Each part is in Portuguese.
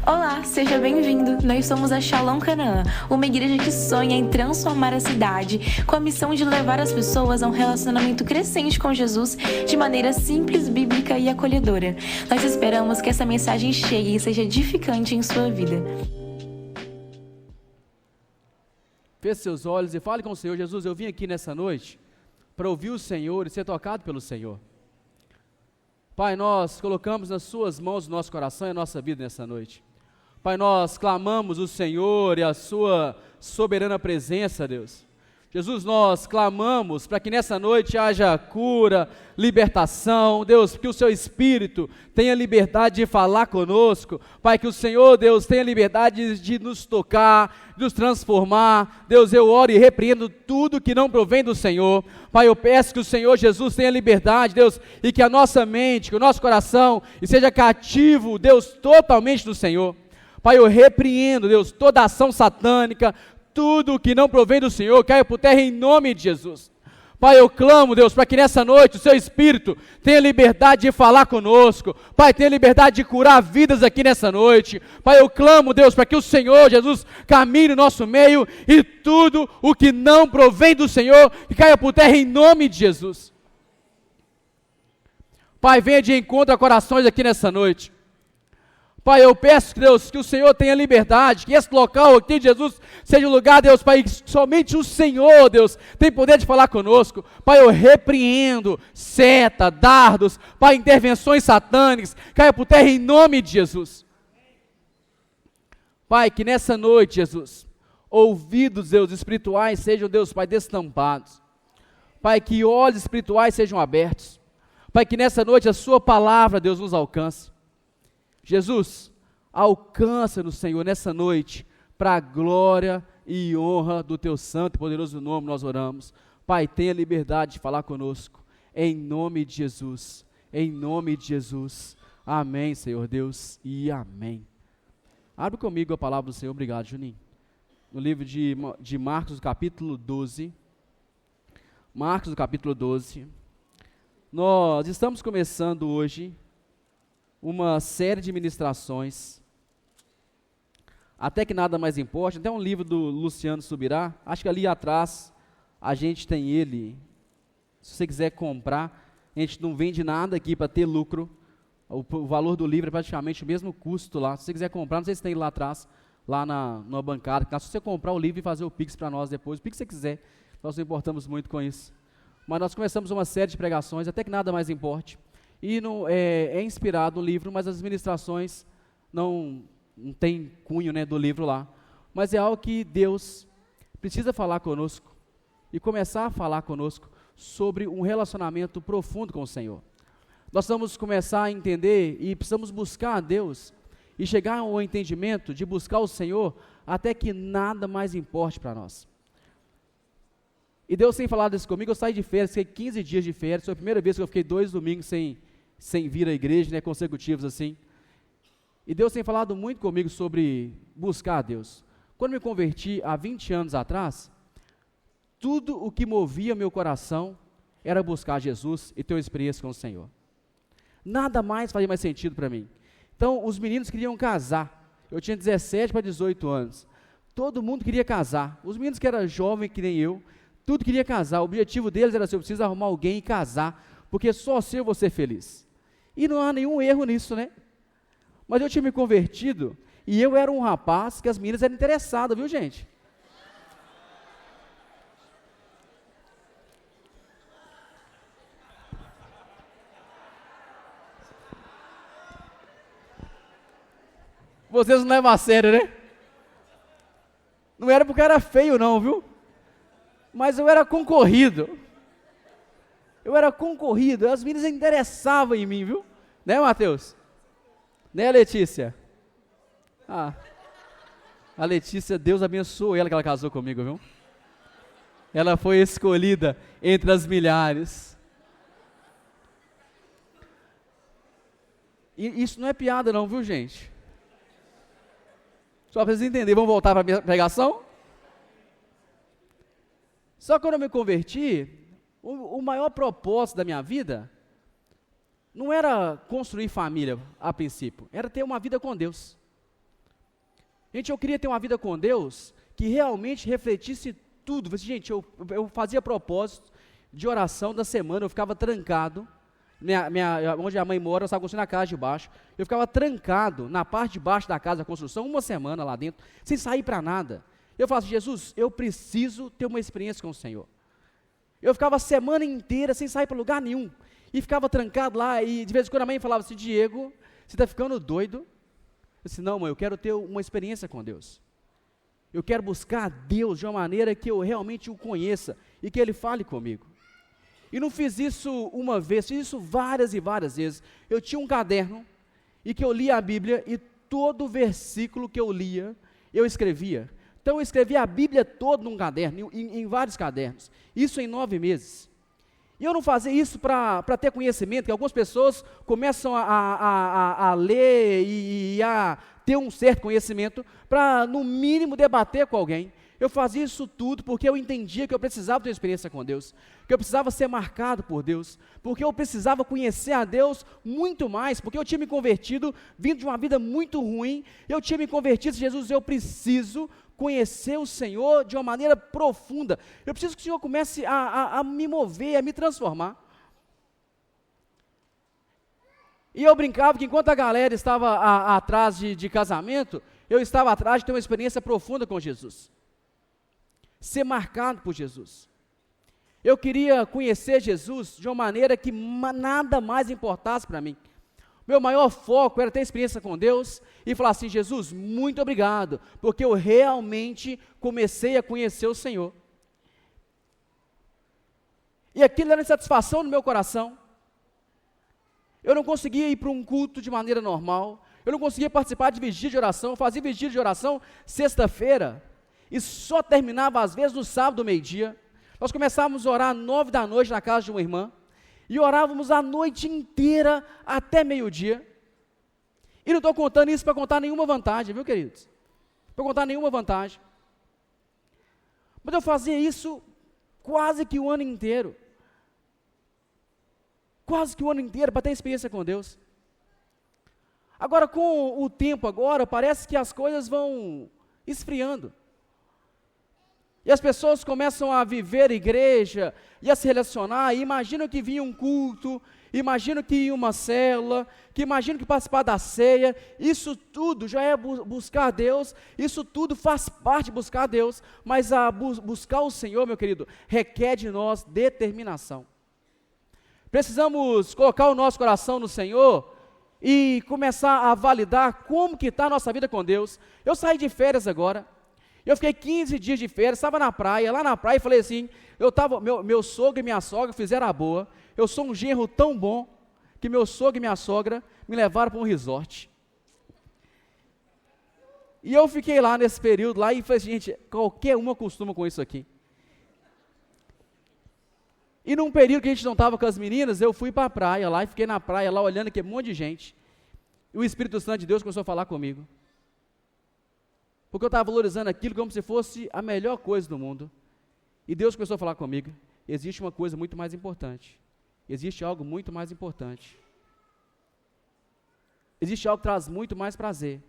Olá, seja bem-vindo. Nós somos a Shalom Canaã, uma igreja que sonha em transformar a cidade com a missão de levar as pessoas a um relacionamento crescente com Jesus de maneira simples, bíblica e acolhedora. Nós esperamos que essa mensagem chegue e seja edificante em sua vida. Feche seus olhos e fale com o Senhor. Jesus, eu vim aqui nessa noite para ouvir o Senhor e ser tocado pelo Senhor. Pai, nós colocamos nas suas mãos o nosso coração e a nossa vida nessa noite. Pai, nós clamamos o Senhor e a sua soberana presença, Deus. Jesus, nós clamamos para que nessa noite haja cura, libertação, Deus, que o seu Espírito tenha liberdade de falar conosco, Pai, que o Senhor, Deus, tenha liberdade de nos tocar, de nos transformar, Deus, eu oro e repreendo tudo que não provém do Senhor, Pai, eu peço que o Senhor Jesus tenha liberdade, Deus, e que a nossa mente, que o nosso coração, seja cativo, Deus, totalmente do Senhor. Pai, eu repreendo, Deus, toda ação satânica, tudo que não provém do Senhor, caia por terra em nome de Jesus. Pai, eu clamo, Deus, para que nessa noite o seu Espírito tenha liberdade de falar conosco. Pai, tenha liberdade de curar vidas aqui nessa noite. Pai, eu clamo, Deus, para que o Senhor, Jesus, caminhe no nosso meio e tudo o que não provém do Senhor, que caia por terra em nome de Jesus. Pai, venha de encontro a corações aqui nessa noite. Pai, eu peço, Deus, que o Senhor tenha liberdade, que esse local aqui de Jesus seja um lugar, Deus, Pai, que somente o Senhor, Deus, tem poder de falar conosco. Pai, eu repreendo seta, dardos, Pai, intervenções satânicas, caia por terra em nome de Jesus. Pai, que nessa noite, Jesus, ouvidos, Deus, espirituais sejam, Deus, Pai, destampados. Pai, que olhos espirituais sejam abertos. Pai, que nessa noite a sua palavra, Deus, nos alcance. Jesus, alcança-nos, Senhor, nessa noite, para a glória e honra do Teu santo e poderoso nome nós oramos. Pai, tenha liberdade de falar conosco, em nome de Jesus, em nome de Jesus. Amém, Senhor Deus, e amém. Abre comigo a palavra do Senhor, obrigado, Juninho. No livro de Marcos, capítulo 12. Marcos, capítulo 12. Nós estamos começando hoje uma série de ministrações, até que nada mais importa, até um livro do Luciano Subirá, acho que ali atrás a gente tem ele, se você quiser comprar, a gente não vende nada aqui para ter lucro, o valor do livro é praticamente o mesmo custo lá, se você quiser comprar, não sei se tem lá atrás, lá na bancada, se você comprar o livro e fazer o Pix para nós depois, o Pix que você quiser, nós não importamos muito com isso, mas nós começamos uma série de pregações, até que nada mais importe, e não, é inspirado no livro, mas as ministrações não tem cunho, né, do livro lá. Mas é algo que Deus precisa falar conosco e começar a falar conosco sobre um relacionamento profundo com o Senhor. Nós vamos começar a entender e precisamos buscar a Deus e chegar ao entendimento de buscar o Senhor até que nada mais importe para nós. E Deus tem falado isso comigo, eu saí de férias, fiquei 15 dias de férias, foi a primeira vez que eu fiquei 2 domingos sem vir à igreja, né, consecutivos assim. E Deus tem falado muito comigo sobre buscar a Deus. Quando me converti há 20 anos atrás, tudo o que movia meu coração era buscar Jesus e ter uma experiência com o Senhor. Nada mais fazia mais sentido para mim. Então, os meninos queriam casar. Eu tinha 17 para 18 anos. Todo mundo queria casar. Os meninos que eram jovens, que nem eu, tudo queria casar. O objetivo deles era assim, eu preciso arrumar alguém e casar, porque só assim eu vou ser feliz. E não há nenhum erro nisso, né? Mas eu tinha me convertido e eu era um rapaz que as meninas eram interessadas, viu, gente? Vocês não levam a sério, né? Não era porque era feio não, viu? Mas eu era concorrido. As meninas interessavam em mim, viu? Né, Matheus? Né, Letícia? A Letícia, Deus abençoou ela que ela casou comigo, viu? Ela foi escolhida entre as milhares. E isso não é piada não, viu, gente? Só para vocês entenderem, vamos voltar para a minha pregação? Só que quando eu me converti, o maior propósito da minha vida não era construir família a princípio, era ter uma vida com Deus. Gente, eu queria ter uma vida com Deus que realmente refletisse tudo. Gente, eu fazia propósito de oração da semana, eu ficava trancado, onde a mãe mora, eu estava construindo a casa de baixo, eu ficava trancado na parte de baixo da casa da construção, uma semana lá dentro, sem sair para nada. Eu falava assim, Jesus, eu preciso ter uma experiência com o Senhor. Eu ficava a semana inteira sem sair para lugar nenhum, e ficava trancado lá, e de vez em quando a mãe falava assim, Diego, você está ficando doido? Eu disse, não mãe, eu quero ter uma experiência com Deus. Eu quero buscar a Deus de uma maneira que eu realmente o conheça, e que Ele fale comigo. E não fiz isso uma vez, fiz isso várias e várias vezes. Eu tinha um caderno, e que eu lia a Bíblia, e todo versículo que eu lia, eu escrevia. Então eu escrevia a Bíblia toda num caderno, em vários cadernos. Isso em 9 meses. E eu não fazia isso para ter conhecimento, que algumas pessoas começam a ler e a ter um certo conhecimento, para no mínimo debater com alguém. Eu fazia isso tudo porque eu entendia que eu precisava ter uma experiência com Deus, que eu precisava ser marcado por Deus, porque eu precisava conhecer a Deus muito mais, porque eu tinha me convertido, vindo de uma vida muito ruim, eu tinha me convertido, Jesus, eu preciso conhecer o Senhor de uma maneira profunda, eu preciso que o Senhor comece a me mover, a me transformar. E eu brincava que enquanto a galera estava atrás de casamento, eu estava atrás de ter uma experiência profunda com Jesus. Ser marcado por Jesus. Eu queria conhecer Jesus de uma maneira que nada mais importasse para mim. Meu maior foco era ter experiência com Deus e falar assim, Jesus, muito obrigado, porque eu realmente comecei a conhecer o Senhor. E aquilo era insatisfação no meu coração. Eu não conseguia ir para um culto de maneira normal, eu não conseguia participar de vigília de oração, eu fazia vigília de oração sexta-feira, e só terminava às vezes no sábado, meio-dia. Nós começávamos a orar às 9 da noite na casa de uma irmã, e orávamos a noite inteira até meio-dia. E não estou contando isso para contar nenhuma vantagem, viu, queridos? Para contar nenhuma vantagem. Mas eu fazia isso quase que o ano inteiro. Quase que o ano inteiro para ter experiência com Deus. Agora, com o tempo agora, parece que as coisas vão esfriando. E as pessoas começam a viver a igreja e a se relacionar, e imaginam que vinha um culto, imaginam que ia uma célula, que imaginam que participar da ceia, isso tudo já é buscar Deus, isso tudo faz parte de buscar Deus, mas buscar o Senhor, meu querido, requer de nós determinação. Precisamos colocar o nosso coração no Senhor e começar a validar como que está a nossa vida com Deus. Eu saí de férias agora, eu fiquei 15 dias de férias, estava na praia, lá na praia, e falei assim, meu sogro e minha sogra fizeram a boa, eu sou um genro tão bom, que meu sogro e minha sogra me levaram para um resort. E eu fiquei lá nesse período, lá, e falei assim, gente, qualquer um acostuma com isso aqui. E num período que a gente não estava com as meninas, eu fui para a praia lá, e fiquei na praia lá, olhando aquele monte de gente, e o Espírito Santo de Deus começou a falar comigo. Porque eu estava valorizando aquilo como se fosse a melhor coisa do mundo. E Deus começou a falar comigo, existe uma coisa muito mais importante. Existe algo muito mais importante. Existe algo que traz muito mais prazer.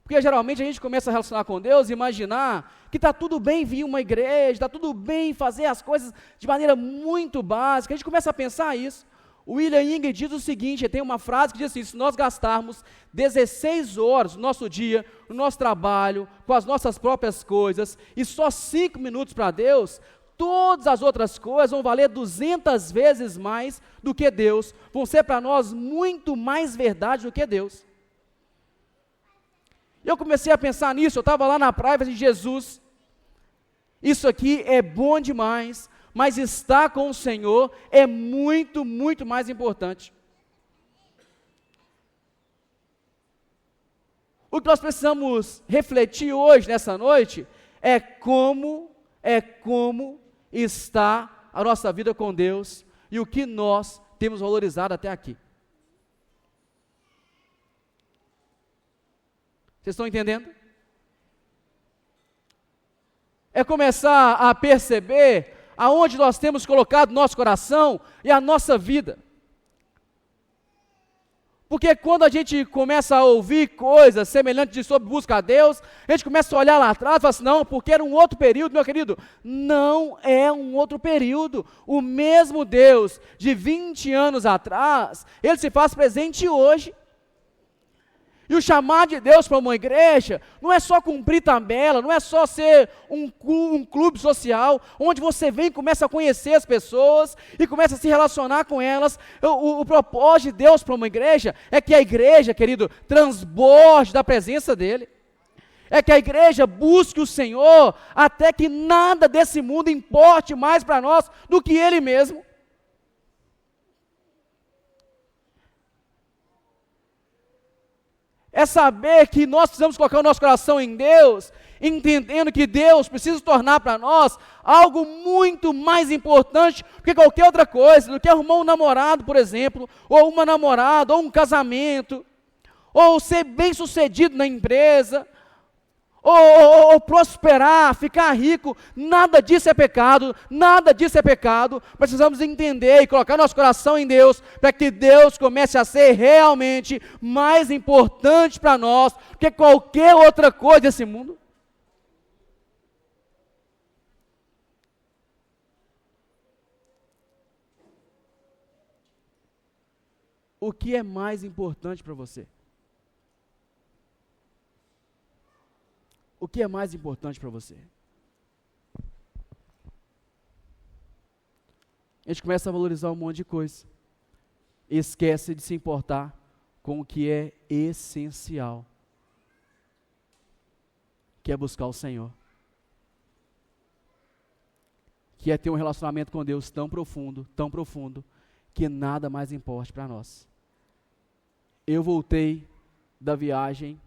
Porque geralmente a gente começa a relacionar com Deus e imaginar que está tudo bem vir uma igreja, está tudo bem fazer as coisas de maneira muito básica. A gente começa a pensar isso. O William Inge diz o seguinte, tem uma frase que diz assim, se nós gastarmos 16 horas do nosso dia, no nosso trabalho, com as nossas próprias coisas, e só 5 minutos para Deus, todas as outras coisas vão valer 200 vezes mais do que Deus, vão ser para nós muito mais verdade do que Deus. Eu comecei a pensar nisso, eu estava lá na praia e falei, Jesus, isso aqui é bom demais, mas estar com o Senhor é muito, muito mais importante. O que nós precisamos refletir hoje, nessa noite, é como está a nossa vida com Deus e o que nós temos valorizado até aqui. Vocês estão entendendo? É começar a perceber aonde nós temos colocado nosso coração e a nossa vida. Porque quando a gente começa a ouvir coisas semelhantes sobre busca a Deus, a gente começa a olhar lá atrás e fala assim, não, porque era um outro período, meu querido. Não é um outro período. O mesmo Deus de 20 anos atrás, Ele se faz presente hoje. E o chamado de Deus para uma igreja não é só cumprir tabela, não é só ser um clube social, onde você vem e começa a conhecer as pessoas e começa a se relacionar com elas. O propósito de Deus para uma igreja é que a igreja, querido, transborde da presença dEle. É que a igreja busque o Senhor até que nada desse mundo importe mais para nós do que Ele mesmo. É saber que nós precisamos colocar o nosso coração em Deus, entendendo que Deus precisa se tornar para nós algo muito mais importante do que qualquer outra coisa, do que arrumar um namorado, por exemplo, ou uma namorada, ou um casamento, ou ser bem-sucedido na empresa, ou prosperar, ficar rico. Nada disso é pecado, nada disso é pecado. Precisamos entender e colocar nosso coração em Deus, para que Deus comece a ser realmente mais importante para nós do que qualquer outra coisa desse mundo. O que é mais importante para você? O que é mais importante para você? A gente começa a valorizar um monte de coisa. Esquece de se importar com o que é essencial, que é buscar o Senhor. Que é ter um relacionamento com Deus tão profundo, que nada mais importe para nós. Eu voltei da viagem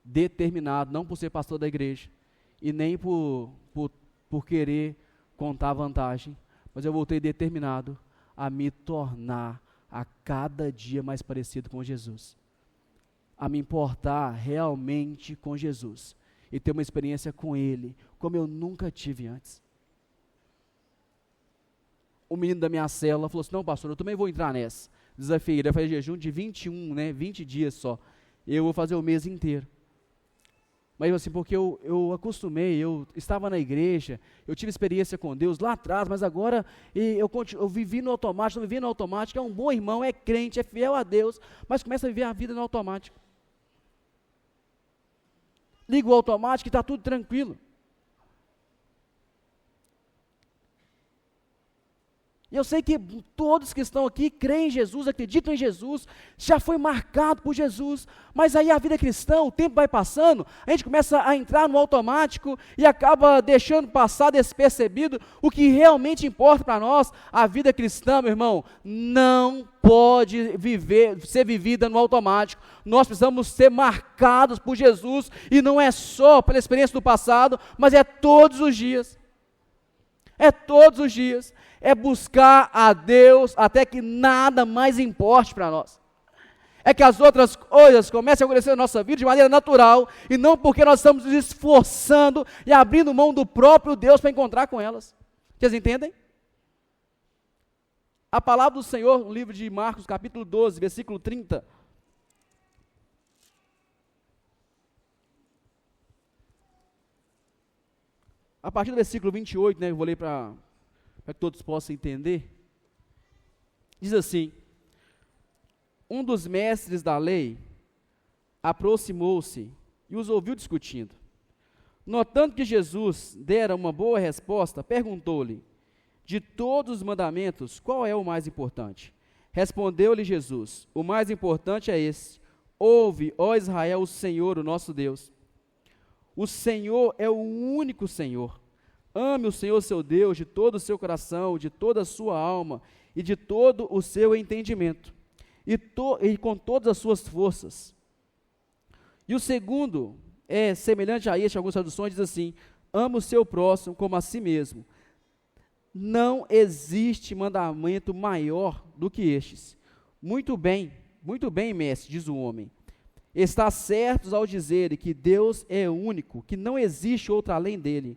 determinado, não por ser pastor da igreja, e nem por querer contar vantagem, mas eu voltei determinado a me tornar a cada dia mais parecido com Jesus, a me importar realmente com Jesus, e ter uma experiência com Ele, como eu nunca tive antes. O menino da minha célula falou assim, não pastor, eu também vou entrar nessa, desafiei, ele vai fazer jejum de 20 dias só, eu vou fazer o mês inteiro. Mas assim, porque eu acostumei, eu estava na igreja, eu tive experiência com Deus lá atrás, mas agora eu vivi no automático, não vivi no automático, é um bom irmão, é crente, é fiel a Deus, mas começa a viver a vida no automático. Liga o automático e está tudo tranquilo. E eu sei que todos que estão aqui creem em Jesus, acreditam em Jesus, já foi marcado por Jesus, mas aí a vida cristã, o tempo vai passando, a gente começa a entrar no automático e acaba deixando passar despercebido o que realmente importa para nós. A vida cristã, meu irmão, não pode ser vivida no automático. Nós precisamos ser marcados por Jesus, e não é só pela experiência do passado, mas é todos os dias. É todos os dias, é buscar a Deus até que nada mais importe para nós. É que as outras coisas comecem a acontecer na nossa vida de maneira natural, e não porque nós estamos nos esforçando e abrindo mão do próprio Deus para encontrar com elas. Vocês entendem? A palavra do Senhor, no livro de Marcos, capítulo 12, versículo 30. A partir do versículo 28, eu vou ler para que todos possam entender. Diz assim: um dos mestres da lei aproximou-se e os ouviu discutindo. Notando que Jesus dera uma boa resposta, perguntou-lhe: de todos os mandamentos, qual é o mais importante? Respondeu-lhe Jesus: o mais importante é esse: ouve, ó Israel, o Senhor, o nosso Deus. O Senhor é o único Senhor. Ame o Senhor seu Deus de todo o seu coração, de toda a sua alma e de todo o seu entendimento, e com todas as suas forças. E o segundo é semelhante a este, algumas traduções diz assim: ama o seu próximo como a si mesmo. Não existe mandamento maior do que estes. Muito bem, mestre, diz o homem. Está certos ao dizerem que Deus é único, que não existe outro além dele.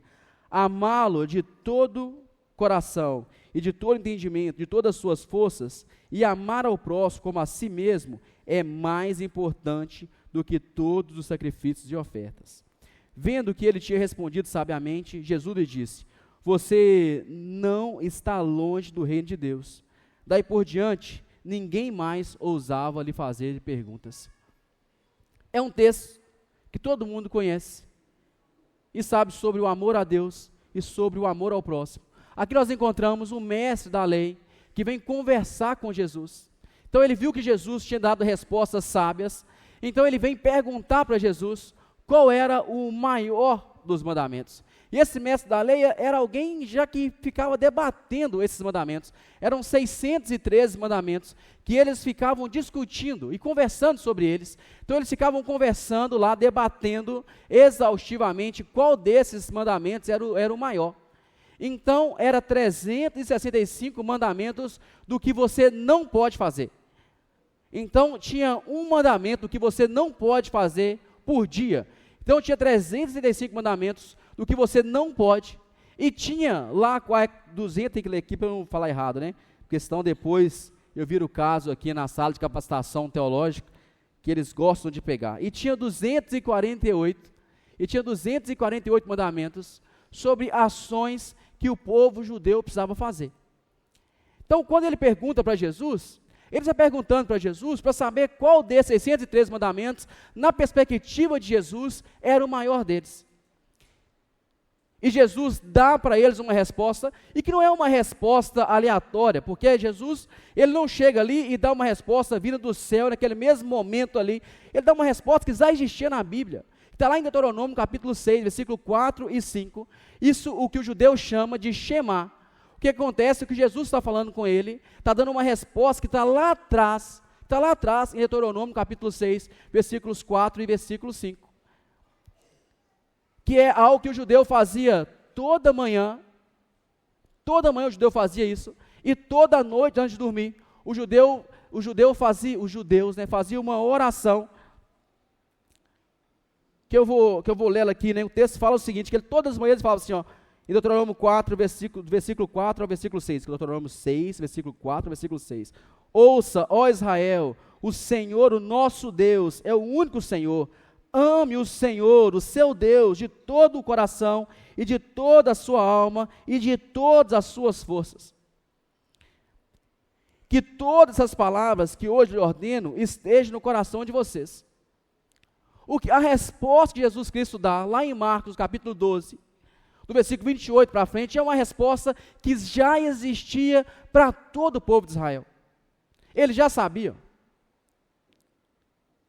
Amá-lo de todo coração e de todo entendimento, de todas as suas forças, e amar ao próximo como a si mesmo, é mais importante do que todos os sacrifícios e ofertas. Vendo que ele tinha respondido sabiamente, Jesus lhe disse: você não está longe do reino de Deus. Daí por diante, ninguém mais ousava lhe fazer perguntas. É um texto que todo mundo conhece e sabe sobre o amor a Deus e sobre o amor ao próximo. Aqui nós encontramos um mestre da lei que vem conversar com Jesus. Então ele viu que Jesus tinha dado respostas sábias, então ele vem perguntar para Jesus qual era o maior dos mandamentos. E esse mestre da lei era alguém já que ficava debatendo esses mandamentos. Eram 613 mandamentos que eles ficavam discutindo e conversando sobre eles. Então eles ficavam conversando lá, debatendo exaustivamente qual desses mandamentos era o maior. Então era 365 mandamentos do que você não pode fazer. Então tinha um mandamento do que você não pode fazer por dia. Então tinha 365 mandamentos do que você não pode, e tinha lá 200, tem que ler aqui para eu não falar errado, né? Porque senão depois eu viro o caso aqui na sala de capacitação teológica, que eles gostam de pegar. E tinha 248 mandamentos sobre ações que o povo judeu precisava fazer. Então, quando ele pergunta para Jesus, ele está perguntando para Jesus para saber qual desses 613 mandamentos, na perspectiva de Jesus, era o maior deles. E Jesus dá para eles uma resposta, e que não é uma resposta aleatória, porque Jesus, ele não chega ali e dá uma resposta vinda do céu, naquele mesmo momento ali, ele dá uma resposta que já existia na Bíblia, está lá em Deuteronômio capítulo 6, versículo 4 e 5, isso o que o judeu chama de Shema. O que acontece é que Jesus está falando com ele, está dando uma resposta que está lá atrás em Deuteronômio capítulo 6, versículos 4 e versículo 5. Que é algo que o judeu fazia toda manhã o judeu fazia isso, e toda noite antes de dormir, os judeus faziam uma oração, que eu vou ler ela aqui, né? O texto fala o seguinte, que todas as manhãs ele fala assim, ó, em Deuteronômio 4, versículo 4 ao versículo 6, Deuteronômio 6, versículo 4 ao versículo 6, ouça, ó Israel, o Senhor, o nosso Deus, é o único Senhor. Ame o Senhor, o seu Deus, de todo o coração e de toda a sua alma e de todas as suas forças. Que todas as palavras que hoje lhe ordeno estejam no coração de vocês. A resposta que Jesus Cristo dá, lá em Marcos capítulo 12, do versículo 28 para frente, é uma resposta que já existia para todo o povo de Israel. Eles já sabiam.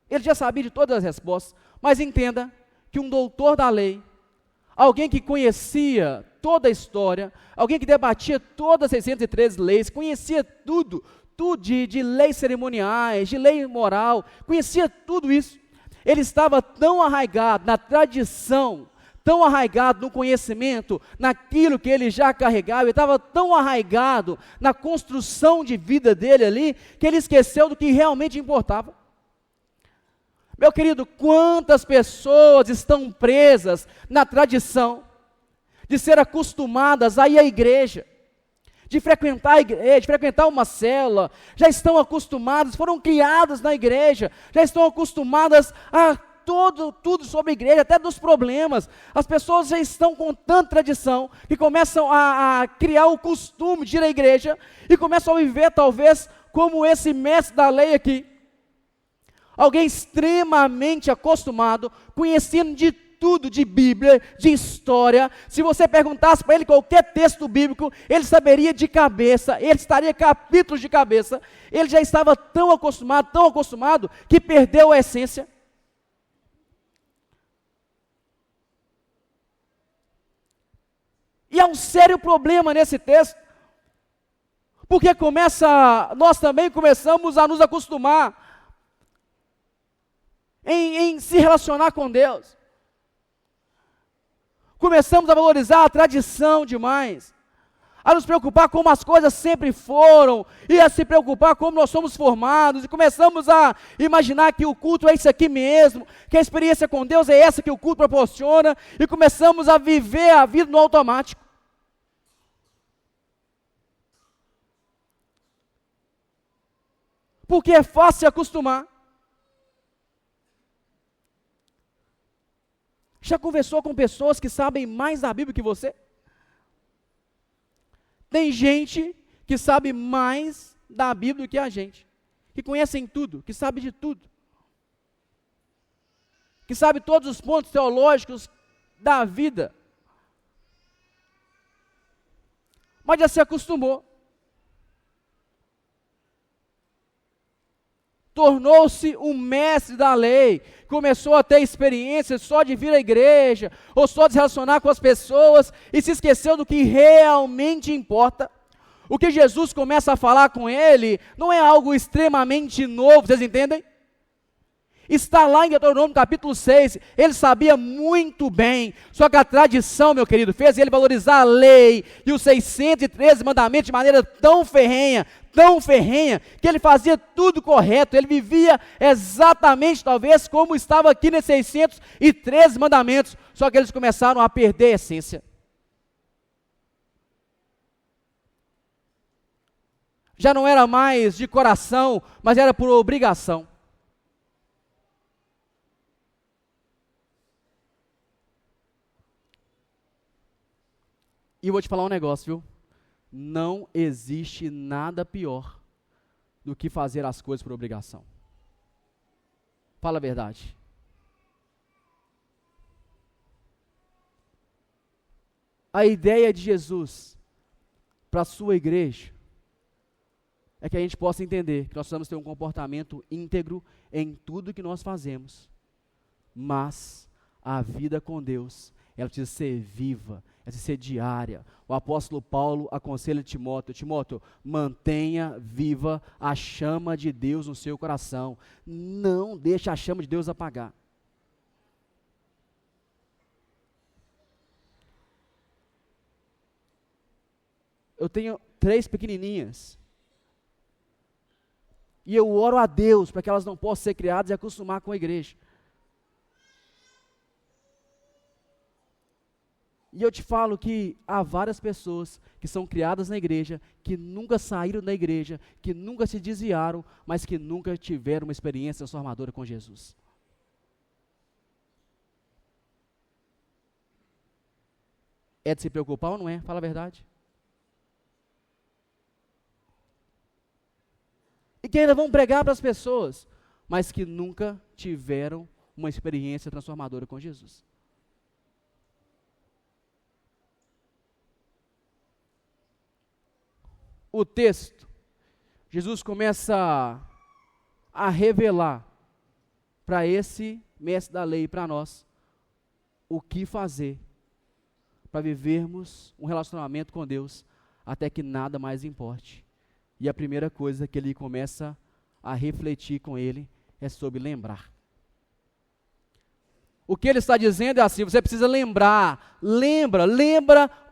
Ele já sabia de todas as respostas, mas entenda que um doutor da lei, alguém que conhecia toda a história, alguém que debatia todas as 613 leis, conhecia tudo de leis cerimoniais, de lei moral, conhecia tudo isso. Ele estava tão arraigado na tradição, tão arraigado no conhecimento, naquilo que ele já carregava, ele estava tão arraigado na construção de vida dele ali, que ele esqueceu do que realmente importava. Meu querido, quantas pessoas estão presas na tradição de ser acostumadas a ir à igreja, de frequentar a igreja, de frequentar uma célula, já estão acostumadas, foram criadas na igreja, já estão acostumadas a tudo sobre a igreja, até dos problemas. As pessoas já estão com tanta tradição que começam a criar o costume de ir à igreja e começam a viver talvez como esse mestre da lei aqui. Alguém extremamente acostumado, conhecendo de tudo de Bíblia, de história. Se você perguntasse para ele qualquer texto bíblico, ele saberia de cabeça, ele estaria capítulos de cabeça. Ele já estava tão acostumado, que perdeu a essência. E há um sério problema nesse texto, porque nós também começamos a nos acostumar em se relacionar com Deus. Começamos a valorizar a tradição demais, a nos preocupar como as coisas sempre foram, e a se preocupar como nós somos formados, e começamos a imaginar que o culto é isso aqui mesmo, que a experiência com Deus é essa que o culto proporciona, e começamos a viver a vida no automático. Porque é fácil se acostumar. Já conversou com pessoas que sabem mais da Bíblia que você? Tem gente que sabe mais da Bíblia do que a gente, que conhecem tudo, que sabe de tudo, que sabe todos os pontos teológicos da vida, mas já se acostumou, tornou-se um mestre da lei, começou a ter experiências só de vir à igreja, ou só de se relacionar com as pessoas, e se esqueceu do que realmente importa. O que Jesus começa a falar com ele, não é algo extremamente novo, vocês entendem? Está lá em Deuteronômio capítulo 6, ele sabia muito bem, só que a tradição, meu querido, fez ele valorizar a lei e os 613 mandamentos de maneira tão ferrenha, que ele fazia tudo correto, ele vivia exatamente, talvez, como estava aqui nesses 613 mandamentos, só que eles começaram a perder a essência. Já não era mais de coração, mas era por obrigação. E eu vou te falar um negócio, viu? Não existe nada pior do que fazer as coisas por obrigação. Fala a verdade. A ideia de Jesus para a sua igreja é que a gente possa entender que nós precisamos ter um comportamento íntegro em tudo que nós fazemos, mas a vida com Deus, ela precisa ser viva, ela precisa ser diária. O apóstolo Paulo aconselha Timóteo: Timóteo, mantenha viva a chama de Deus no seu coração, não deixe a chama de Deus apagar. Eu tenho 3 pequenininhas, e eu oro a Deus para que elas não possam ser criadas e acostumar com a igreja. E eu te falo que há várias pessoas que são criadas na igreja, que nunca saíram da igreja, que nunca se desviaram, mas que nunca tiveram uma experiência transformadora com Jesus. É de se preocupar ou não é? Fala a verdade. E que ainda vão pregar para as pessoas, mas que nunca tiveram uma experiência transformadora com Jesus. O texto, Jesus começa a revelar para esse mestre da lei, para nós, o que fazer para vivermos um relacionamento com Deus até que nada mais importe. E a primeira coisa que ele começa a refletir com ele é sobre lembrar. O que ele está dizendo é assim: você precisa lembrar, lembra,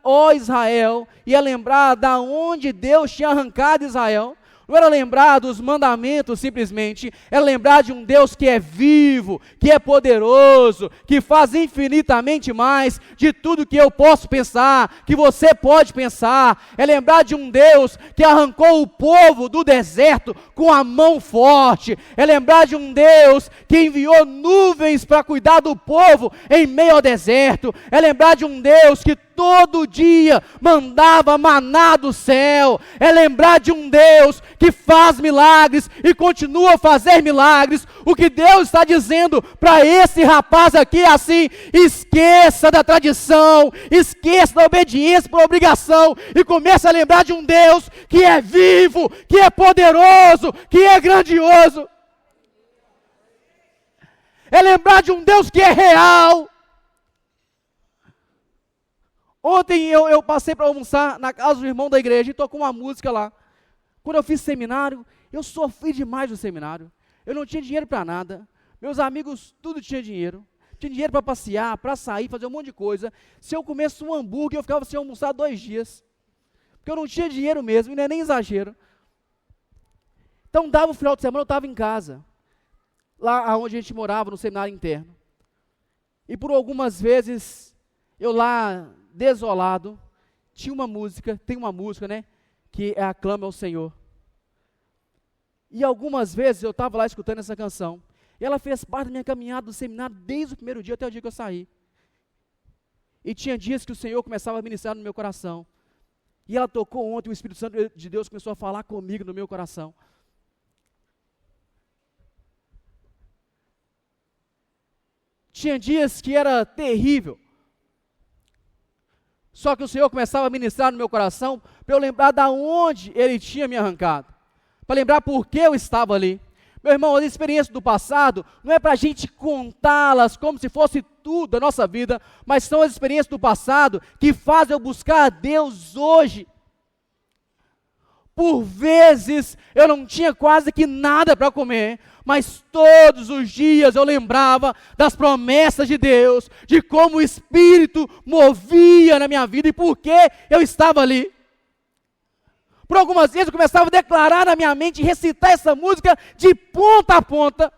ó Israel, e é lembrar da onde Deus tinha arrancado Israel. Não era lembrar dos mandamentos simplesmente, era lembrar de um Deus que é vivo, que é poderoso, que faz infinitamente mais de tudo que eu posso pensar, que você pode pensar. É lembrar de um Deus que arrancou o povo do deserto com a mão forte. É lembrar de um Deus que enviou nuvens para cuidar do povo em meio ao deserto. É lembrar de um Deus que todo dia mandava maná do céu. É lembrar de um Deus que faz milagres e continua a fazer milagres. O que Deus está dizendo para esse rapaz aqui é assim: esqueça da tradição, esqueça da obediência por obrigação e comece a lembrar de um Deus que é vivo, que é poderoso, que é grandioso. É lembrar de um Deus que é real. Ontem eu passei para almoçar na casa do irmão da igreja e tocou uma música lá. Quando eu fiz seminário, eu sofri demais no seminário. Eu não tinha dinheiro para nada. Meus amigos, tudo tinha dinheiro. Tinha dinheiro para passear, para sair, fazer um monte de coisa. Se eu comesse um hambúrguer, eu ficava sem almoçar 2 dias. Porque eu não tinha dinheiro mesmo, e não é nem exagero. Então dava o final de semana, eu estava em casa. Lá onde a gente morava, no seminário interno. E por algumas vezes, eu lá, desolado, tinha uma música, tem uma música, né, que é Aclama ao Senhor. E algumas vezes eu estava lá escutando essa canção, e ela fez parte da minha caminhada do seminário desde o primeiro dia até o dia que eu saí. E tinha dias que o Senhor começava a ministrar no meu coração. E ela tocou ontem, o Espírito Santo de Deus começou a falar comigo no meu coração. Tinha dias que era terrível. Só que o Senhor começava a ministrar no meu coração para eu lembrar de onde Ele tinha me arrancado. Para lembrar por que eu estava ali. Meu irmão, as experiências do passado não é para a gente contá-las como se fosse tudo da nossa vida, mas são as experiências do passado que fazem eu buscar a Deus hoje. Por vezes eu não tinha quase que nada para comer, mas todos os dias eu lembrava das promessas de Deus, de como o Espírito movia na minha vida e por que eu estava ali. Por algumas vezes eu começava a declarar na minha mente, recitar essa música de ponta a ponta.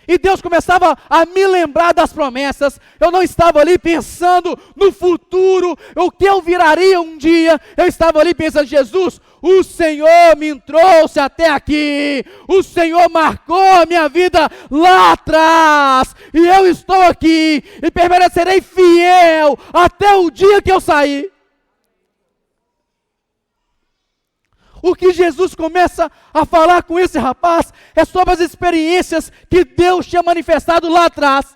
E Deus começava a me lembrar das promessas. Eu não estava ali pensando no futuro, o que eu viraria um dia. Eu estava ali pensando, Jesus, o Senhor me trouxe até aqui. O Senhor marcou a minha vida lá atrás. E eu estou aqui e permanecerei fiel até o dia que eu sair. O que Jesus começa a falar com esse rapaz é sobre as experiências que Deus tinha manifestado lá atrás.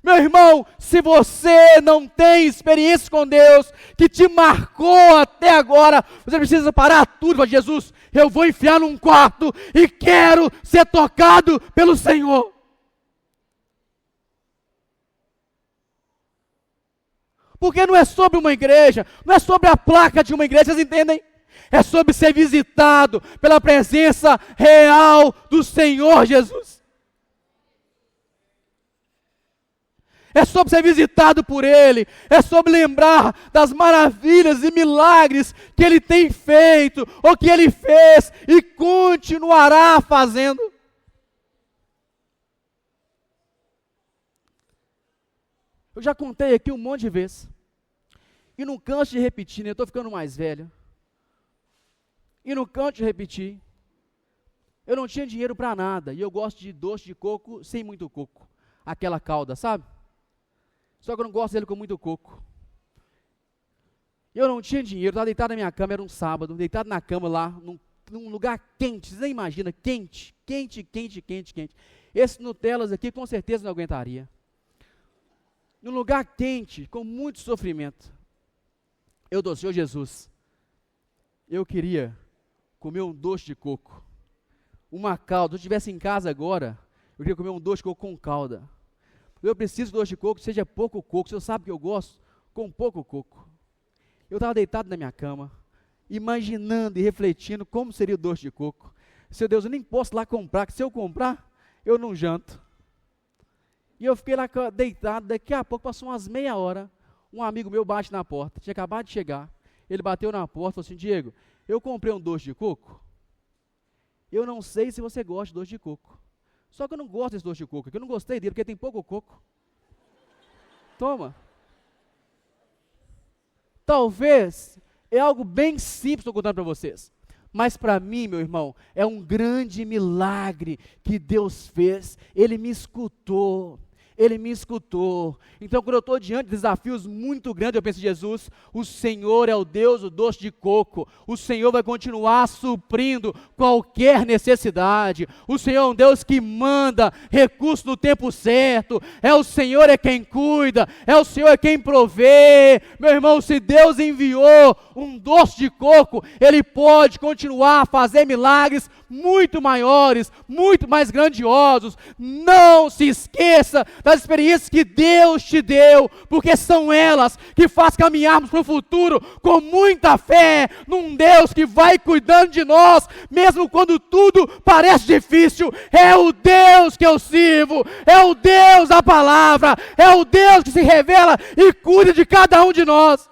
Meu irmão, se você não tem experiência com Deus, que te marcou até agora, você precisa parar tudo e falar, Jesus, eu vou enfiar num quarto e quero ser tocado pelo Senhor. Porque não é sobre uma igreja, não é sobre a placa de uma igreja, vocês entendem? É sobre ser visitado pela presença real do Senhor Jesus. É sobre ser visitado por Ele. É sobre lembrar das maravilhas e milagres que Ele tem feito, ou que Ele fez e continuará fazendo. Eu já contei aqui um monte de vezes. E não canso de repetir, né? Eu estou ficando mais velho. E não canso de repetir, eu não tinha dinheiro para nada, e eu gosto de doce de coco sem muito coco, aquela calda, sabe? Só que eu não gosto dele com muito coco. Eu não tinha dinheiro, estava deitado na minha cama, era um sábado, deitado na cama lá, num lugar quente, você nem imagina, quente. Esse Nutellas aqui com certeza não aguentaria. Num lugar quente, com muito sofrimento. Eu disse, Senhor Jesus, eu queria comer um doce de coco, uma calda. Se eu estivesse em casa agora, eu queria comer um doce de coco com calda. Eu preciso de doce de coco, seja pouco coco. O senhor sabe que eu gosto com pouco coco. Eu estava deitado na minha cama, imaginando e refletindo como seria o doce de coco. Seu Deus, eu nem posso lá comprar, que se eu comprar, eu não janto. E eu fiquei lá deitado, daqui a pouco passou umas meia hora, um amigo meu bate na porta, tinha acabado de chegar. Ele bateu na porta e falou assim, Diego, eu comprei um doce de coco, eu não sei se você gosta de doce de coco, só que eu não gosto desse doce de coco, eu não gostei dele, porque tem pouco coco. Toma. Talvez, é algo bem simples que estou contando para vocês, mas para mim, meu irmão, é um grande milagre que Deus fez. Ele me escutou. Ele me escutou. Então, quando eu estou diante de desafios muito grandes, eu penso, Jesus, o Senhor é o Deus, o doce de coco. O Senhor vai continuar suprindo qualquer necessidade. O Senhor é um Deus que manda recursos no tempo certo. É o Senhor é quem cuida. É o Senhor é quem provê. Meu irmão, se Deus enviou um doce de coco, Ele pode continuar a fazer milagres muito maiores, muito mais grandiosos. Não se esqueça das experiências que Deus te deu, porque são elas que faz caminharmos para o futuro com muita fé, num Deus que vai cuidando de nós, mesmo quando tudo parece difícil. É o Deus que eu sirvo, é o Deus da palavra, é o Deus que se revela e cuida de cada um de nós.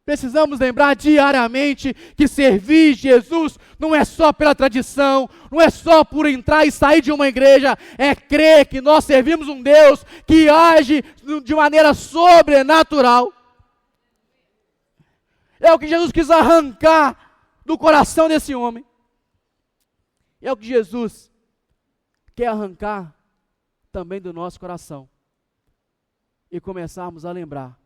Precisamos lembrar diariamente que servir Jesus não é só pela tradição, não é só por entrar e sair de uma igreja, é crer que nós servimos um Deus que age de maneira sobrenatural. É o que Jesus quis arrancar do coração desse homem. É o que Jesus quer arrancar também do nosso coração e começarmos a lembrar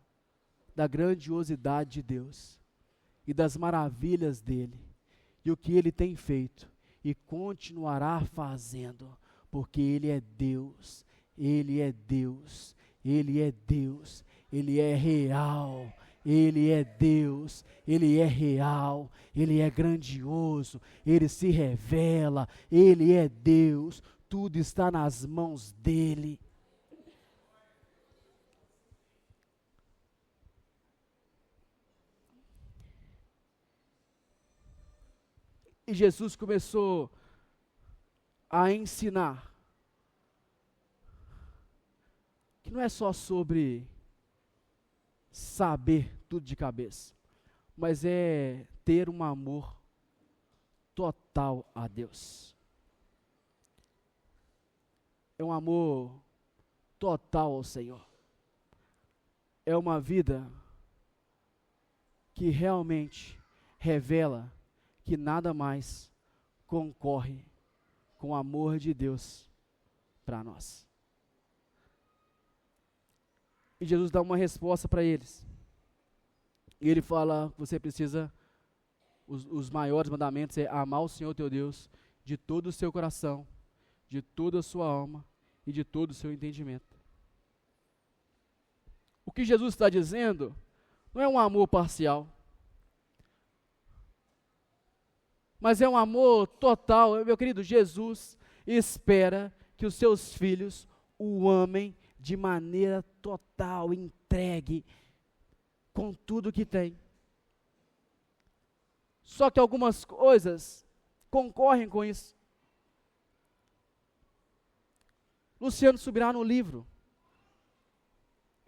da grandiosidade de Deus e das maravilhas dele e o que ele tem feito e continuará fazendo, porque ele é Deus, ele é Deus, ele é Deus, ele é real, ele é Deus, ele é real, ele é grandioso, ele se revela, ele é Deus, tudo está nas mãos dele. E Jesus começou a ensinar que não é só sobre saber tudo de cabeça, mas é ter um amor total a Deus. É um amor total ao Senhor. É uma vida que realmente revela que nada mais concorre com o amor de Deus para nós. E Jesus dá uma resposta para eles. E ele fala, você precisa, os maiores mandamentos é amar o Senhor teu Deus de todo o seu coração, de toda a sua alma e de todo o seu entendimento. O que Jesus está dizendo não é um amor parcial, mas é um amor total. Meu querido, Jesus espera que os seus filhos o amem de maneira total, entregue, com tudo que tem. Só que algumas coisas concorrem com isso. Luciano Subirá, no livro,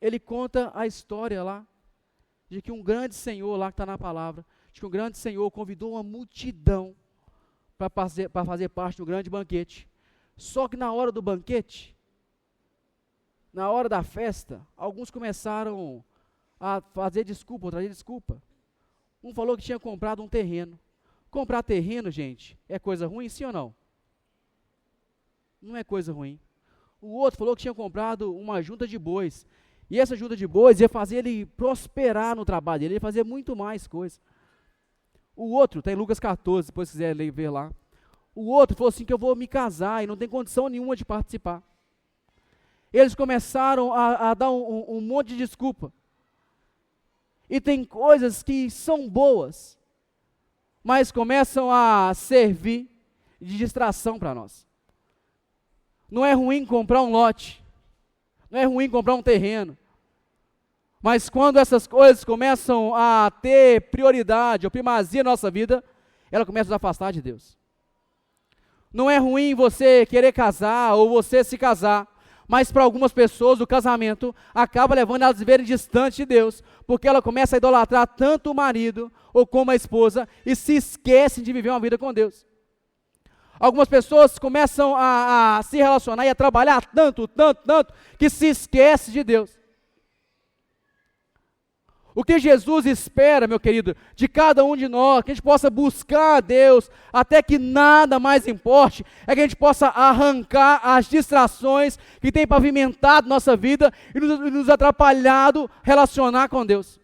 ele conta a história lá, de que um grande senhor, lá que está na palavra, de que um grande senhor convidou uma multidão para fazer parte do grande banquete. Só que na hora do banquete, na hora da festa, alguns começaram a fazer desculpa, trazer desculpa. Um falou que tinha comprado um terreno. Comprar terreno, gente, é coisa ruim, sim ou não? Não é coisa ruim. O outro falou que tinha comprado uma junta de bois. E essa junta de bois ia fazer ele prosperar no trabalho dele, ele ia fazer muito mais coisa. O outro, está em Lucas 14, depois se quiser ver lá. O outro falou assim que eu vou me casar e não tem condição nenhuma de participar. Eles começaram a dar um monte de desculpa. E tem coisas que são boas, mas começam a servir de distração para nós. Não é ruim comprar um lote, não é ruim comprar um terreno, mas quando essas coisas começam a ter prioridade ou primazia na nossa vida, ela começa a nos afastar de Deus. Não é ruim você querer casar ou você se casar, mas para algumas pessoas o casamento acaba levando elas a viverem distante de Deus, porque ela começa a idolatrar tanto o marido ou como a esposa e se esquecem de viver uma vida com Deus. Algumas pessoas começam a se relacionar e a trabalhar tanto, que se esquece de Deus. O que Jesus espera, meu querido, de cada um de nós, que a gente possa buscar a Deus, até que nada mais importe, é que a gente possa arrancar as distrações que têm pavimentado nossa vida e nos atrapalhado relacionar com Deus.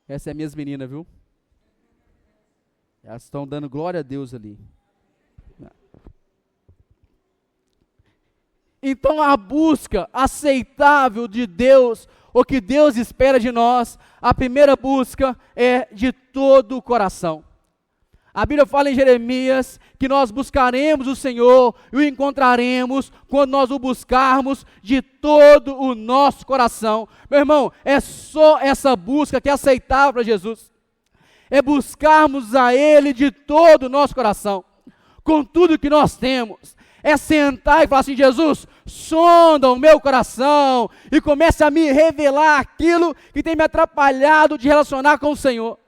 Essa é minhas meninas, viu? Elas estão dando glória a Deus ali. Então a busca aceitável de Deus, o que Deus espera de nós, a primeira busca é de todo o coração. A Bíblia fala em Jeremias que nós buscaremos o Senhor e o encontraremos quando nós o buscarmos de todo o nosso coração. Meu irmão, é só essa busca que é aceitável para Jesus. É buscarmos a Ele de todo o nosso coração, com tudo que nós temos. É sentar e falar assim, Jesus, sonda o meu coração e comece a me revelar aquilo que tem me atrapalhado de relacionar com o Senhor.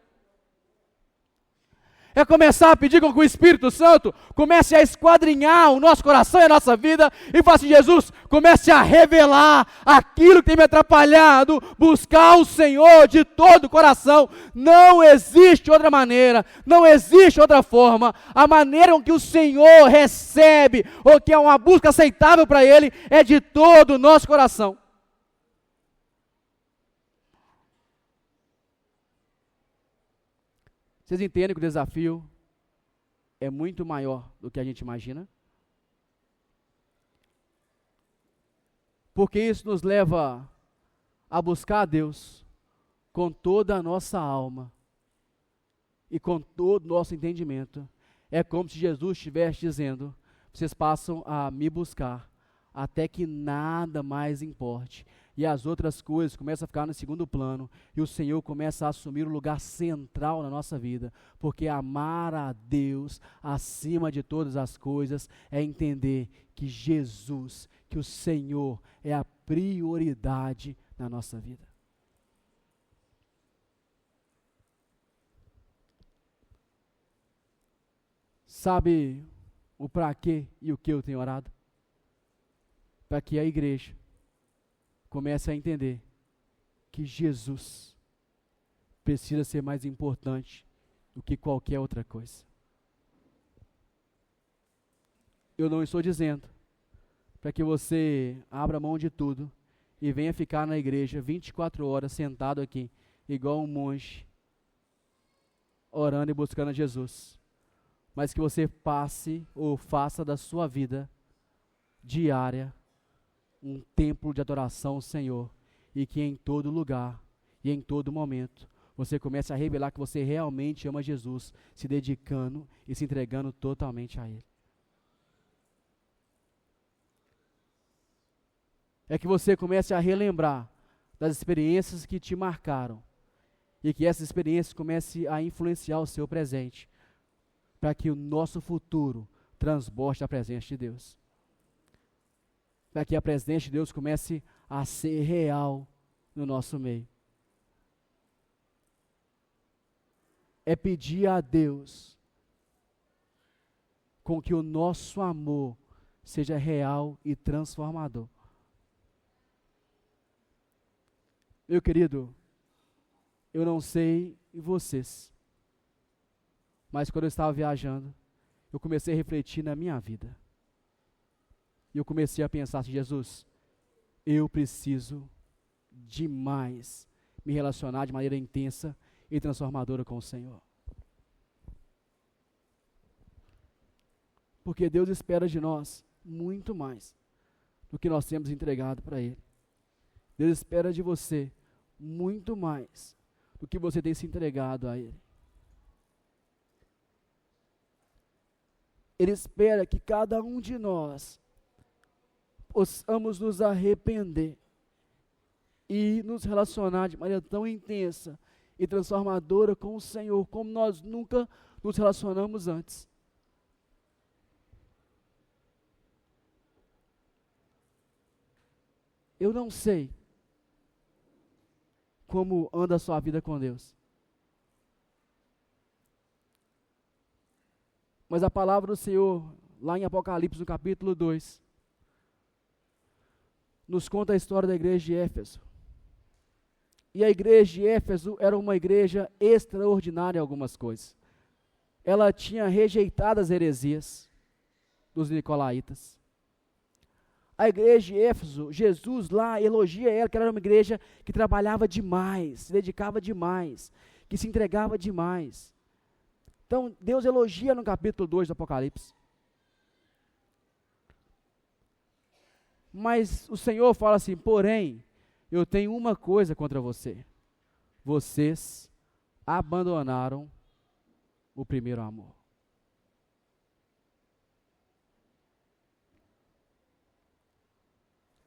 É começar a pedir com que o Espírito Santo comece a esquadrinhar o nosso coração e a nossa vida e faça assim: Jesus, comece a revelar aquilo que tem me atrapalhado, buscar o Senhor de todo o coração. Não existe outra maneira, não existe outra forma. A maneira com que o Senhor recebe, ou que é uma busca aceitável para Ele, é de todo o nosso coração. Vocês entendem que o desafio é muito maior do que a gente imagina? Porque isso nos leva a buscar a Deus com toda a nossa alma e com todo o nosso entendimento. É como se Jesus estivesse dizendo: vocês passam a me buscar até que nada mais importe. E as outras coisas começam a ficar no segundo plano, e o Senhor começa a assumir o lugar central na nossa vida, porque amar a Deus acima de todas as coisas é entender que Jesus, que o Senhor é a prioridade na nossa vida. Sabe o para quê e o que eu tenho orado? Para que a igreja comece a entender que Jesus precisa ser mais importante do que qualquer outra coisa. Eu não estou dizendo para que você abra mão de tudo e venha ficar na igreja 24 horas sentado aqui, igual um monge, orando e buscando a Jesus, mas que você passe ou faça da sua vida diária um templo de adoração ao Senhor, e que em todo lugar e em todo momento você comece a revelar que você realmente ama Jesus, se dedicando e se entregando totalmente a Ele. É que você comece a relembrar das experiências que te marcaram, e que essas experiências comecem a influenciar o seu presente, para que o nosso futuro transborde a presença de Deus. Para que a presença de Deus comece a ser real no nosso meio. É pedir a Deus com que o nosso amor seja real e transformador. Meu querido, eu não sei vocês, mas quando eu estava viajando, eu comecei a refletir na minha vida. E eu comecei a pensar assim: Jesus, eu preciso demais me relacionar de maneira intensa e transformadora com o Senhor. Porque Deus espera de nós muito mais do que nós temos entregado para Ele. Deus espera de você muito mais do que você tem se entregado a Ele. Ele espera que cada um de nós possamos nos arrepender e nos relacionar de maneira tão intensa e transformadora com o Senhor, como nós nunca nos relacionamos antes. Eu não sei como anda a sua vida com Deus, mas a palavra do Senhor, lá em Apocalipse, no capítulo 2, nos conta a história da igreja de Éfeso. E a igreja de Éfeso era uma igreja extraordinária em algumas coisas. Ela tinha rejeitado as heresias dos nicolaítas. A igreja de Éfeso, Jesus lá elogia ela, que ela era uma igreja que trabalhava demais, se dedicava demais, que se entregava demais. Então, Deus elogia no capítulo 2 do Apocalipse. Mas o Senhor fala assim: porém, eu tenho uma coisa contra você. Vocês abandonaram o primeiro amor.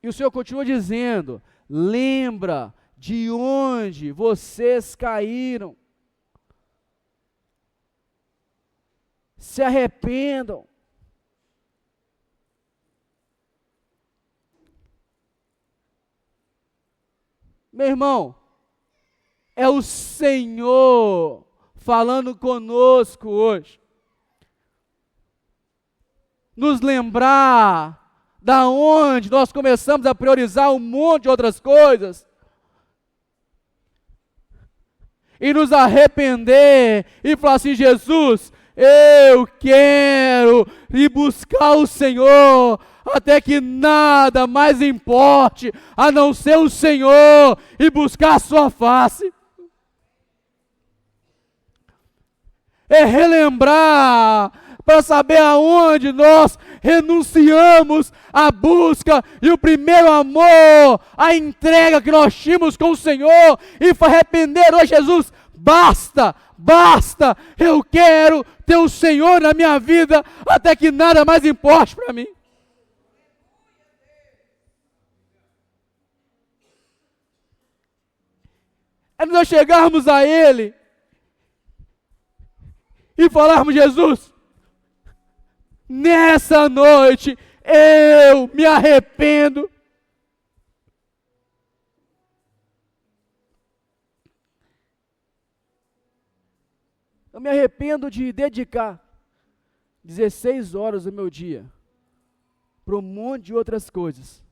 E o Senhor continua dizendo: lembra de onde vocês caíram. Se arrependam. Meu irmão, é o Senhor falando conosco hoje. Nos lembrar da onde nós começamos a priorizar um monte de outras coisas. E nos arrepender e falar assim: Jesus, eu quero ir buscar o Senhor, até que nada mais importe a não ser o Senhor e buscar a sua face. É relembrar para saber aonde nós renunciamos à busca e o primeiro amor, a entrega que nós tínhamos com o Senhor, e para arrepender hoje: Jesus, basta, basta, eu quero ter o Senhor na minha vida, até que nada mais importe para mim. É nós chegarmos a Ele e falarmos: Jesus, nessa noite eu me arrependo. Eu me arrependo de dedicar 16 horas do meu dia para um monte de outras coisas,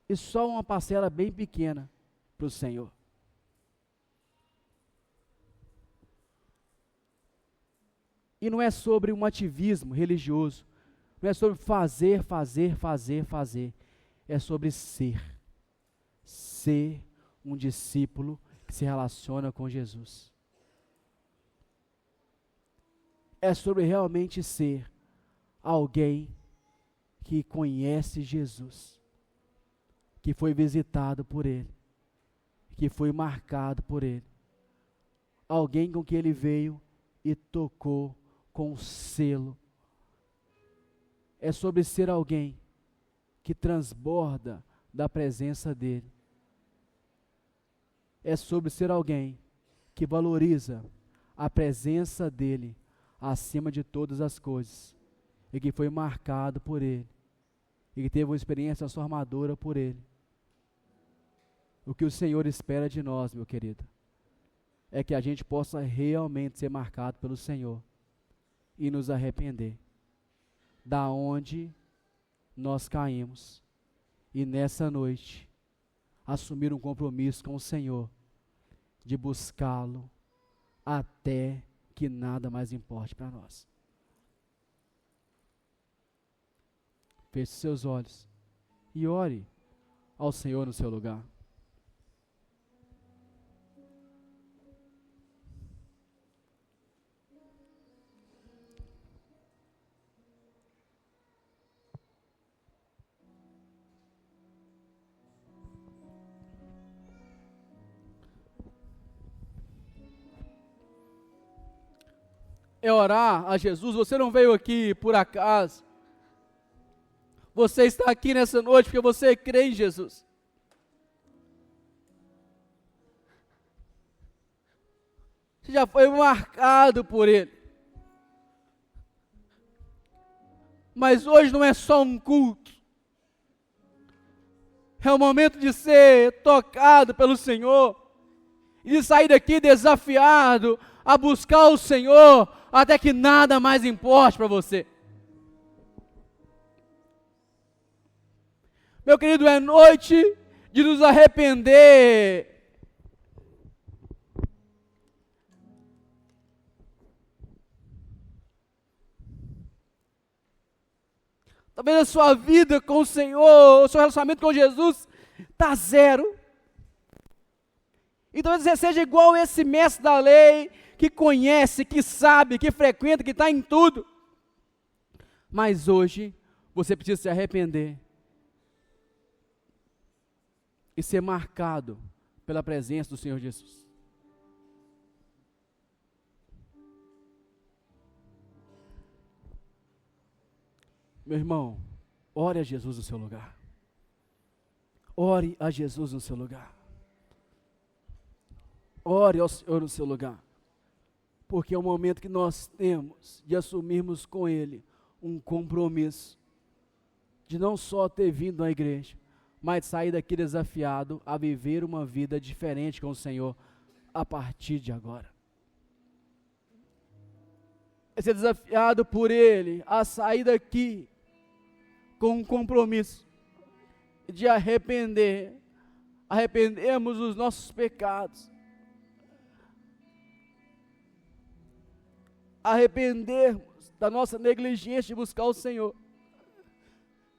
e só uma parcela bem pequena para o Senhor. E não é sobre um ativismo religioso, não é sobre fazer. É sobre ser um discípulo que se relaciona com Jesus. É sobre realmente ser alguém que conhece Jesus, que foi visitado por Ele, que foi marcado por Ele, alguém com quem Ele veio e tocou com o selo. É sobre ser alguém que transborda da presença dEle. É sobre ser alguém que valoriza a presença dEle acima de todas as coisas, e que foi marcado por Ele, e que teve uma experiência transformadora por Ele. O que o Senhor espera de nós, meu querido, é que a gente possa realmente ser marcado pelo Senhor e nos arrepender da onde nós caímos, e nessa noite assumir um compromisso com o Senhor de buscá-lo até que nada mais importe para nós. Feche seus olhos e ore ao Senhor no seu lugar. É orar a Jesus. Você não veio aqui por acaso. Você está aqui nessa noite porque você crê em Jesus. Você já foi marcado por Ele. Mas hoje não é só um culto. É o momento de ser tocado pelo Senhor e de sair daqui desafiado a buscar o Senhor até que nada mais importe para você. Meu querido, é noite de nos arrepender. Talvez a sua vida com o Senhor, o seu relacionamento com Jesus está zero. E talvez você seja igual esse mestre da lei, que conhece, que sabe, que frequenta, que está em tudo. Mas hoje, você precisa se arrepender e ser marcado pela presença do Senhor Jesus. Meu irmão, ore a Jesus no seu lugar. Ore a Jesus no seu lugar. Ore ao Senhor no seu lugar. Porque é o momento que nós temos de assumirmos com Ele um compromisso de não só ter vindo à igreja, mas sair daqui desafiado a viver uma vida diferente com o Senhor a partir de agora. vai ser desafiado por Ele a sair daqui com um compromisso de arrependermos dos nossos pecados, arrependermos da nossa negligência de buscar o Senhor.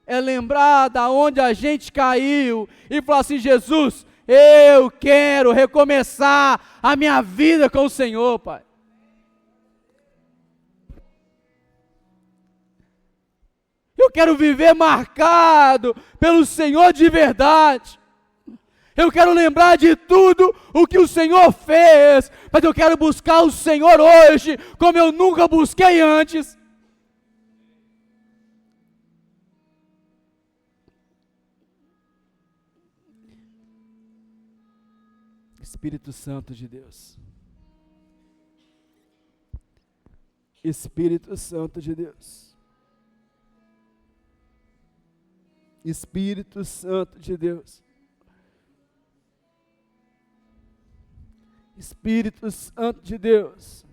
É lembrar da onde a gente caiu e falar assim: Jesus, eu quero recomeçar a minha vida com o Senhor, Pai. Eu quero viver marcado pelo Senhor de verdade. Eu quero lembrar de tudo o que o Senhor fez, mas eu quero buscar o Senhor hoje como eu nunca busquei antes. Espírito Santo de Deus. Espírito Santo de Deus. Espírito Santo de Deus. Espírito Santo de Deus.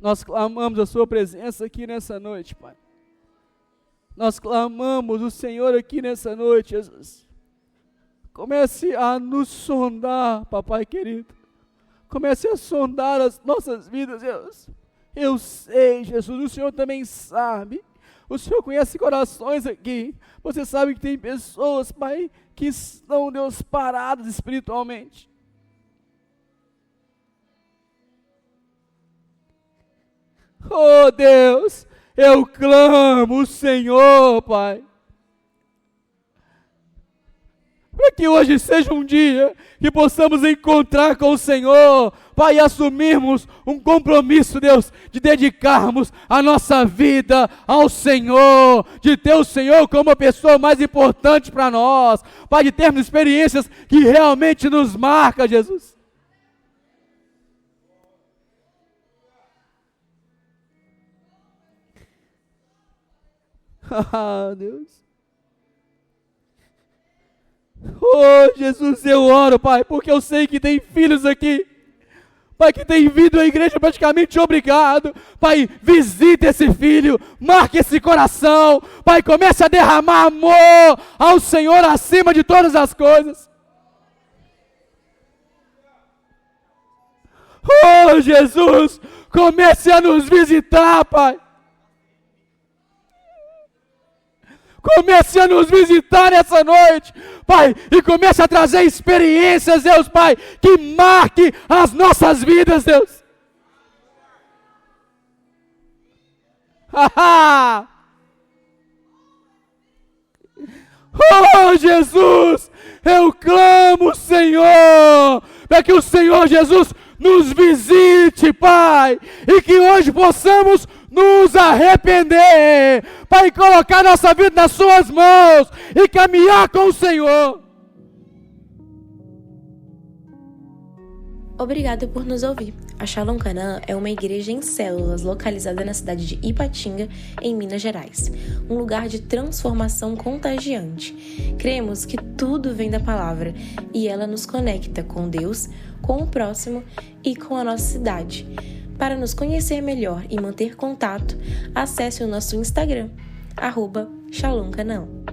Nós clamamos a sua presença aqui nessa noite, Pai. Nós clamamos o Senhor aqui nessa noite, Jesus. Comece a nos sondar, papai querido. Comece a sondar as nossas vidas, Deus. Eu sei, Jesus, o Senhor também sabe. O Senhor conhece corações aqui. Você sabe que tem pessoas, Pai, que estão, Deus, paradas espiritualmente. Oh, Deus, eu clamo o Senhor, Pai. Para que hoje seja um dia que possamos encontrar com o Senhor, Pai, e assumirmos um compromisso, Deus, de dedicarmos a nossa vida ao Senhor, de ter o Senhor como a pessoa mais importante para nós, Pai, de termos experiências que realmente nos marcam, Jesus. Ah, Deus. Oh, Jesus, eu oro, Pai, porque eu sei que tem filhos aqui, Pai, que tem vindo à igreja praticamente obrigado. Pai, visita esse filho, marque esse coração, Pai, comece a derramar amor ao Senhor acima de todas as coisas. Oh, Jesus, comece a nos visitar, Pai. Comece a nos visitar nessa noite, Pai, e comece a trazer experiências, Deus, Pai, que marque as nossas vidas, Deus. Oh, Jesus, eu clamo, Senhor, para que o Senhor Jesus nos visite, Pai, e que hoje possamos nos arrepender, Pai, colocar nossa vida nas suas mãos e caminhar com o Senhor. Obrigado por nos ouvir. A Shalom Canaã é uma igreja em células localizada na cidade de Ipatinga, em Minas Gerais. Um lugar de transformação contagiante. Cremos que tudo vem da palavra e ela nos conecta com Deus, com o próximo e com a nossa cidade. Para nos conhecer melhor e manter contato, acesse o nosso Instagram, @ShalomCanaã.